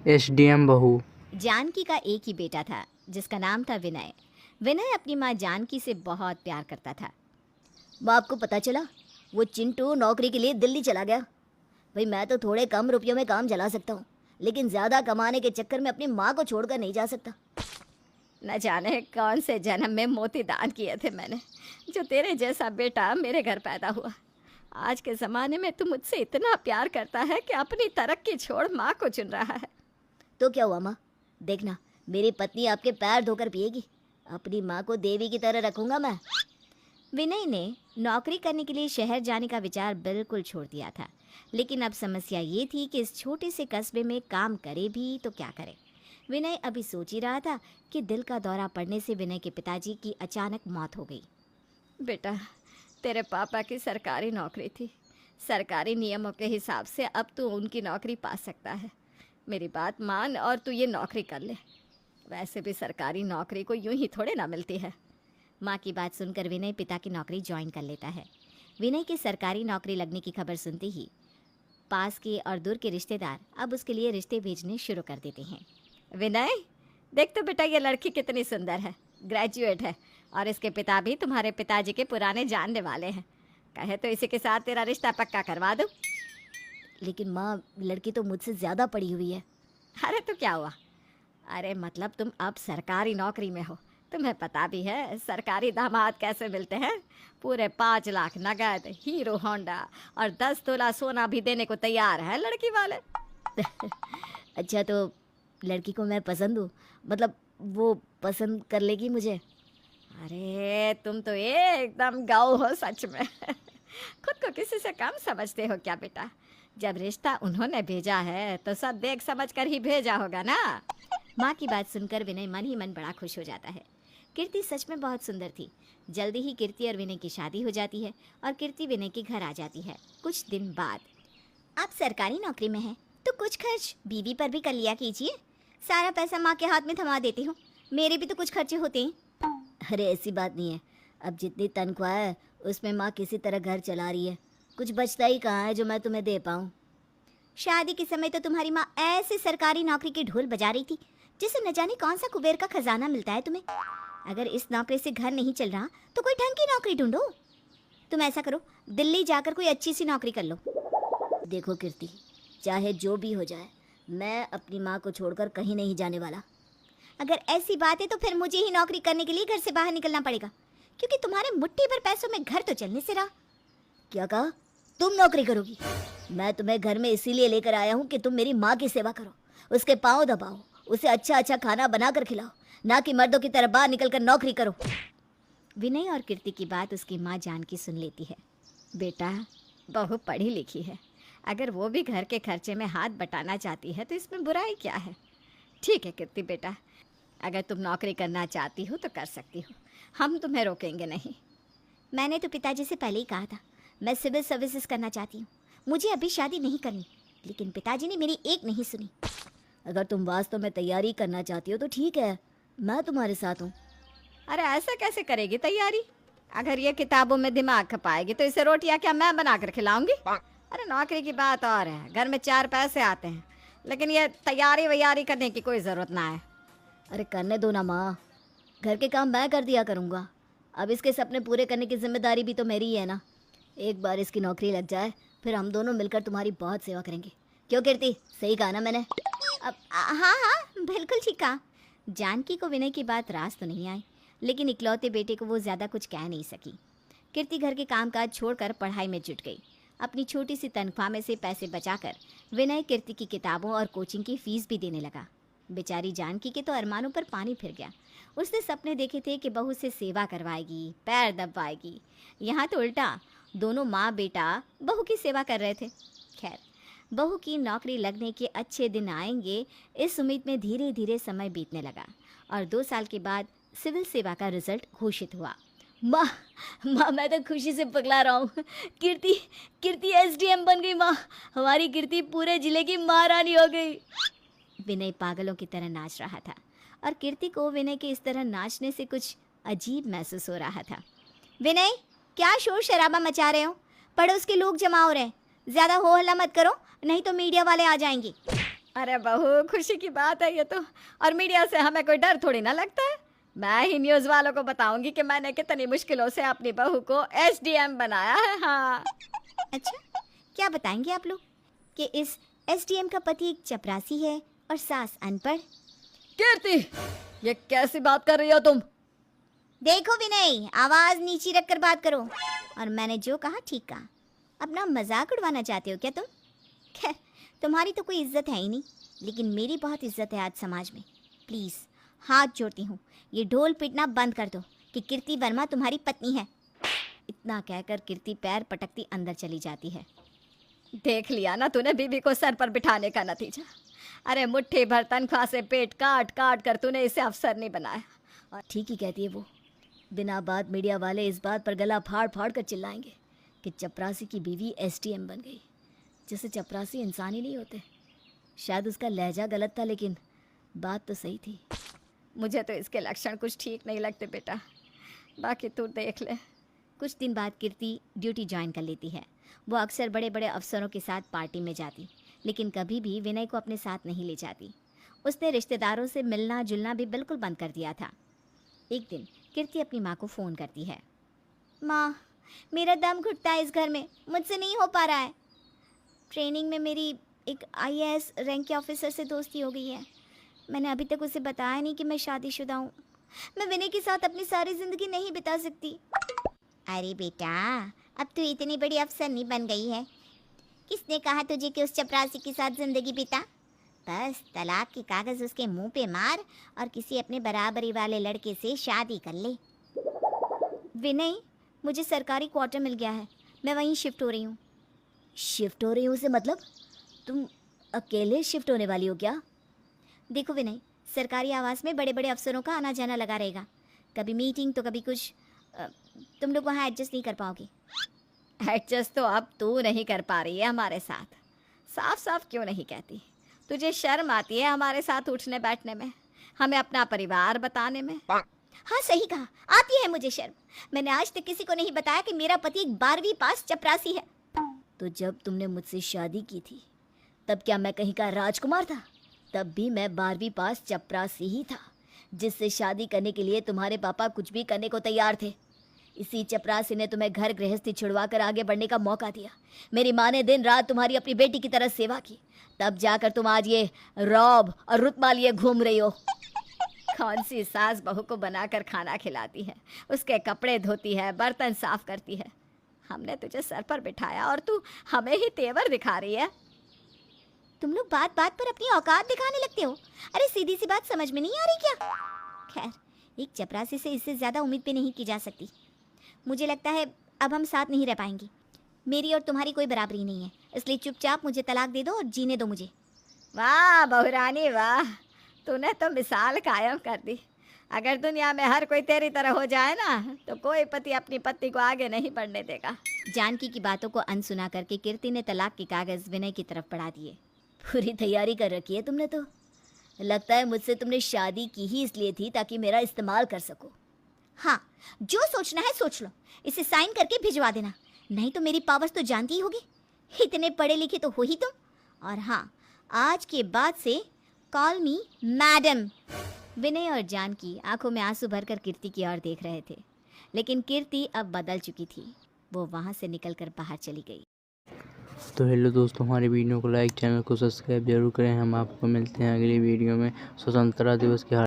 SDM बहू। जानकी का एक ही बेटा था जिसका नाम था विनय। विनय अपनी माँ जानकी से बहुत प्यार करता था। माँ, आपको पता चला वो चिंटू नौकरी के लिए दिल्ली चला गया। भाई, मैं तो थोड़े कम रुपयों में काम चला सकता हूँ, लेकिन ज़्यादा कमाने के चक्कर में अपनी माँ को छोड़कर नहीं जा सकता। न जाने कौन से जन्म में मोती दान किए थे मैंने, जो तेरे जैसा बेटा मेरे घर पैदा हुआ। आज के ज़माने में तू मुझसे इतना प्यार करता है कि अपनी तरक्की छोड़ माँ को चुन रहा है। तो क्या हुआ माँ, देखना मेरी पत्नी आपके पैर धोकर पिएगी। अपनी माँ को देवी की तरह रखूंगा मैं। विनय ने नौकरी करने के लिए शहर जाने का विचार बिल्कुल छोड़ दिया था, लेकिन अब समस्या ये थी कि इस छोटे से कस्बे में काम करे भी तो क्या करे। विनय अभी सोच ही रहा था कि दिल का दौरा पड़ने से विनय के पिताजी की अचानक मौत हो गई। बेटा, तेरे पापा की सरकारी नौकरी थी। सरकारी नियमों के हिसाब से अब तू उनकी नौकरी पा सकता है। मेरी बात मान और तू ये नौकरी कर ले। वैसे भी सरकारी नौकरी को यूं ही थोड़े ना मिलती है। माँ की बात सुनकर विनय पिता की नौकरी ज्वाइन कर लेता है। विनय की सरकारी नौकरी लगने की खबर सुनते ही पास के और दूर के रिश्तेदार अब उसके लिए रिश्ते भेजने शुरू कर देते हैं। विनय, देख तो बेटा, ये लड़की कितनी सुंदर है, ग्रेजुएट है और इसके पिता भी तुम्हारे पिताजी के पुराने जानने वाले हैं। कहे तो इसी के साथ तेरा रिश्ता पक्का करवा दूं। लेकिन माँ, लड़की तो मुझसे ज़्यादा पढ़ी हुई है। अरे तो क्या हुआ? अरे मतलब तुम अब सरकारी नौकरी में हो, तुम्हें पता भी है सरकारी दामाद कैसे मिलते हैं। पूरे 5 लाख नगद, हीरो होंडा और 10 तोला सोना भी देने को तैयार है लड़की वाले। अच्छा, तो लड़की को मैं पसंद हूँ? मतलब वो पसंद कर लेगी मुझे? अरे तुम तो एकदम गौ हो सच में। खुद को किसी से कम समझते हो क्या बेटा? जब रिश्ता उन्होंने भेजा है तो सब देख समझ कर ही भेजा होगा ना। माँ की बात सुनकर विनय मन ही मन बड़ा खुश हो जाता है। कीर्ति सच में बहुत सुंदर थी। जल्दी ही कीर्ति और विनय की शादी हो जाती है और कीर्ति विनय के घर आ जाती है। कुछ दिन बाद, आप सरकारी नौकरी में हैं तो कुछ खर्च बीवी पर भी कर लिया कीजिए। सारा पैसा माँ के हाथ में थमा देती हूँ, मेरे भी तो कुछ खर्चे होते हैं। अरे ऐसी बात नहीं है, अब जितनी तनख्वाह है उसमें माँ किसी तरह घर चला रही है। कुछ बचता ही कहाँ है जो मैं तुम्हें दे पाऊँ। शादी के समय तो तुम्हारी माँ ऐसे सरकारी नौकरी की ढोल बजा रही थी जिससे न जाने कौन सा कुबेर का खजाना मिलता है तुम्हें। अगर इस नौकरी से घर नहीं चल रहा तो कोई ढंग की नौकरी ढूंढो। तुम ऐसा करो, दिल्ली जाकर कोई अच्छी सी नौकरी कर लो। देखो कीर्ति, चाहे जो भी हो जाए, मैं अपनी माँ को छोड़कर कहीं नहीं जाने वाला। अगर ऐसी बात है तो फिर मुझे ही नौकरी करने के लिए घर से बाहर निकलना पड़ेगा, क्योंकि तुम्हारे मुट्ठी भर पैसों में घर तो चलने से रहा। क्या कहा? तुम नौकरी करोगी? मैं तुम्हें घर में इसीलिए लेकर आया हूँ कि तुम मेरी माँ की सेवा करो, उसके पाँव दबाओ, उसे अच्छा अच्छा खाना बनाकर खिलाओ, ना कि मर्दों की तरह बाहर निकलकर नौकरी करो। विनय और कीर्ति की बात उसकी माँ जानकी सुन लेती है। बेटा, बहू पढ़ी लिखी है, अगर वो भी घर के खर्चे में हाथ बटाना चाहती है तो इसमें बुराई क्या है। ठीक है कीर्ति बेटा, अगर तुम नौकरी करना चाहती हो तो कर सकती हो, हम तुम्हें रोकेंगे नहीं। मैंने तो पिताजी से पहले ही कहा था मैं सिविल सर्विसेज करना चाहती हूँ, मुझे अभी शादी नहीं करनी, लेकिन पिताजी ने मेरी एक नहीं सुनी। अगर तुम वास्तव में तैयारी करना चाहती हो तो ठीक है, मैं तुम्हारे साथ हूँ। अरे ऐसा कैसे करेगी तैयारी? अगर ये किताबों में दिमाग खपाएगी तो इसे रोटियां क्या मैं बनाकर खिलाऊंगी? अरे नौकरी की बात और है, घर में 4 पैसे आते हैं, लेकिन ये तैयारी वैयारी करने की कोई ज़रूरत ना है। अरे करने दो ना माँ, घर के काम मैं कर दिया करूँगा। अब इसके सपने पूरे करने की जिम्मेदारी भी तो मेरी ही है ना। एक बार इसकी नौकरी लग जाए फिर हम दोनों मिलकर तुम्हारी बहुत सेवा करेंगे। क्यों कीर्ति, सही कहा ना मैंने? अब हाँ हाँ, बिल्कुल ठीक कहा। जानकी को विनय की बात रास तो नहीं आई, लेकिन इकलौते बेटे को वो ज़्यादा कुछ कह नहीं सकी। कीर्ति घर के कामकाज छोड़कर पढ़ाई में जुट गई। अपनी छोटी सी तनख्वाह में से पैसे बचाकर विनय कीर्ति की किताबों और कोचिंग की फीस भी देने लगा। बेचारी जानकी के तो अरमानों पर पानी फिर गया। उसने सपने देखे थे कि बहू से सेवा करवाएगी, पैर दबवाएगी। यहाँ तो उल्टा, दोनों माँ बेटा बहू की सेवा कर रहे थे। खैर, बहू की नौकरी लगने के अच्छे दिन आएंगे, इस उम्मीद में धीरे धीरे समय बीतने लगा और 2 साल के बाद सिविल सेवा का रिजल्ट घोषित हुआ। माँ, मैं तो खुशी से पगला रहा हूँ। कीर्ति एसडीएम बन गई माँ। हमारी कीर्ति पूरे जिले की महारानी हो गई। विनय पागलों की तरह नाच रहा था और कीर्ति को विनय के इस तरह नाचने से कुछ अजीब महसूस हो रहा था। विनय, क्या शोर शराबा मचा रहे हो? पड़ोस के लोग जमा हो रहे हैं, ज़्यादा हो हल्ला मत करो, नहीं तो मीडिया वाले आ जाएंगे। अरे बहू, खुशी की बात है ये तो। और मीडिया से हमें कोई डर थोड़ी ना लगता है। मैं ही न्यूज़ वालों को बताऊंगी कि मैंने कितनी मुश्किलों से अपनी बहू को एसडीएम बनाया है। हाँ। अच्छा, क्या बताएंगे आप लोग कि इस एसडीएम का पति एक चपरासी है और सास अनपढ़? कीर्ति, ये कैसी बात कर रही हो तुम? देखो विनय, आवाज नीची रखकर बात करो। और मैंने जो कहा ठीक कहा। अपना मजाक उड़वाना चाहते हो क्या तुम? खैर, तुम्हारी तो कोई इज्जत है ही नहीं, लेकिन मेरी बहुत इज्जत है आज समाज में। प्लीज हाथ जोड़ती हूँ, ये ढोल पीटना बंद कर दो कि कीर्ति वर्मा तुम्हारी पत्नी है। इतना कहकर कीर्ति पैर पटकती अंदर चली जाती है। देख लिया ना तूने बीबी को सर पर बिठाने का नतीजा। अरे मुट्ठी भर तनख्वाह से पेट काट काट कर तूने इसे अफसर नहीं बनाया। और ठीक ही कहती है वो। बिना बात मीडिया वाले इस बात पर गला फाड़ फाड़ कर चिल्लाएंगे कि चपरासी की बीवी एसडीएम बन गई, जैसे चपरासी इंसान ही नहीं होते। शायद उसका लहजा गलत था, लेकिन बात तो सही थी। मुझे तो इसके लक्षण कुछ ठीक नहीं लगते बेटा, बाकी तू देख ले। कुछ दिन बाद कीर्ति ड्यूटी ज्वाइन कर लेती है। वो अक्सर बड़े बड़े अफसरों के साथ पार्टी में जाती, लेकिन कभी भी विनय को अपने साथ नहीं ले जाती। उसने रिश्तेदारों से मिलना जुलना भी बिल्कुल बंद कर दिया था। एक दिन कीर्ति अपनी माँ को फ़ोन करती है। माँ, मेरा दम घुटता है इस घर में, मुझसे नहीं हो पा रहा है। ट्रेनिंग में मेरी एक आईएएस रैंक के ऑफिसर से दोस्ती हो गई है। मैंने अभी तक उसे बताया नहीं कि मैं शादीशुदा हूँ। मैं विनय के साथ अपनी सारी ज़िंदगी नहीं बिता सकती। अरे बेटा, अब तू इतनी बड़ी अफसर नहीं बन गई है। किसने कहा तुझे कि उस चपरासी के साथ ज़िंदगी बिता? बस तलाक के कागज़ उसके मुंह पे मार और किसी अपने बराबरी वाले लड़के से शादी कर ले। विनय, मुझे सरकारी क्वार्टर मिल गया है, मैं वहीं शिफ्ट हो रही हूँ। शिफ्ट हो रही हूँ से मतलब? तुम अकेले शिफ्ट होने वाली हो क्या? देखो विनय, सरकारी आवास में बड़े बड़े अफसरों का आना जाना लगा रहेगा। कभी मीटिंग तो कभी कुछ। तुम लोग वहाँ एडजस्ट नहीं कर पाओगे। एडजस्ट तो अब तू नहीं कर पा रही है हमारे साथ। साफ साफ क्यों नहीं कहती? तुझे शर्म आती है हमारे साथ उठने बैठने में, हमें अपना परिवार बताने में? हाँ सही कहा, आती है मुझे शर्म। मैंने आज तक किसी को नहीं बताया कि मेरा पति एक 12वीं पास चपरासी है। तो जब तुमने मुझसे शादी की थी तब क्या मैं कहीं का राजकुमार था? तब भी मैं 12वीं पास चपरासी ही था, जिससे शादी करने के लिए तुम्हारे पापा कुछ भी करने को तैयार थे। इसी चपरासी ने तुम्हें घर गृहस्थी छुड़वा कर आगे बढ़ने का मौका दिया। मेरी माँ ने दिन रात तुम्हारी अपनी बेटी की तरह सेवा की, तब जाकर तुम आज ये रौब और रुतबा लिए घूम रही हो। कौन सी सास बहू को बनाकर खाना खिलाती है, उसके कपड़े धोती है, बर्तन साफ करती है। हमने तुझे सर पर बिठाया और तू हमें ही तेवर दिखा रही है। तुम लोग बात बात पर अपनी औकात दिखाने लगते हो। अरे सीधी सी बात समझ में नहीं आ रही क्या? खैर, एक चपरासी से इससे ज़्यादा उम्मीद भी नहीं की जा सकती। मुझे लगता है अब हम साथ नहीं रह पाएंगे। मेरी और तुम्हारी कोई बराबरी नहीं है, इसलिए चुपचाप मुझे तलाक दे दो और जीने दो मुझे। वाह बहुरानी वाह, तूने तो मिसाल कायम कर दी। अगर दुनिया में हर कोई तेरी तरह हो जाए ना, तो कोई पति अपनी पत्नी को आगे नहीं बढ़ने देगा। जानकी की बातों को अनसुना करके कीर्ति ने तलाक के कागज़ विनय की तरफ बढ़ा दिए। पूरी तैयारी कर रखी है तुमने तो। लगता है मुझसे तुमने शादी की ही इसलिए थी ताकि मेरा इस्तेमाल कर सको। हाँ, जो सोचना है सोच लो, इसे साइन करके भिजवा देना। नहीं तो मेरी पावर्स तो जानती ही होगी, इतने पढ़े लिखे तो हो ही तुम। और हाँ, आज के बाद से कॉल मी मैडम। विनय और जानकी आंखों में आंसू भरकर कीर्ति की ओर देख रहे थे, लेकिन कीर्ति अब बदल चुकी थी। वो वहाँ से निकलकर बाहर चली गई। तो हेलो दोस्तों, हमारी वीडियो को लाइक, चैनल को सब्सक्राइब जरूर करें। हम आपको मिलते हैं अगली वीडियो में। स्वतंत्रता दिवस की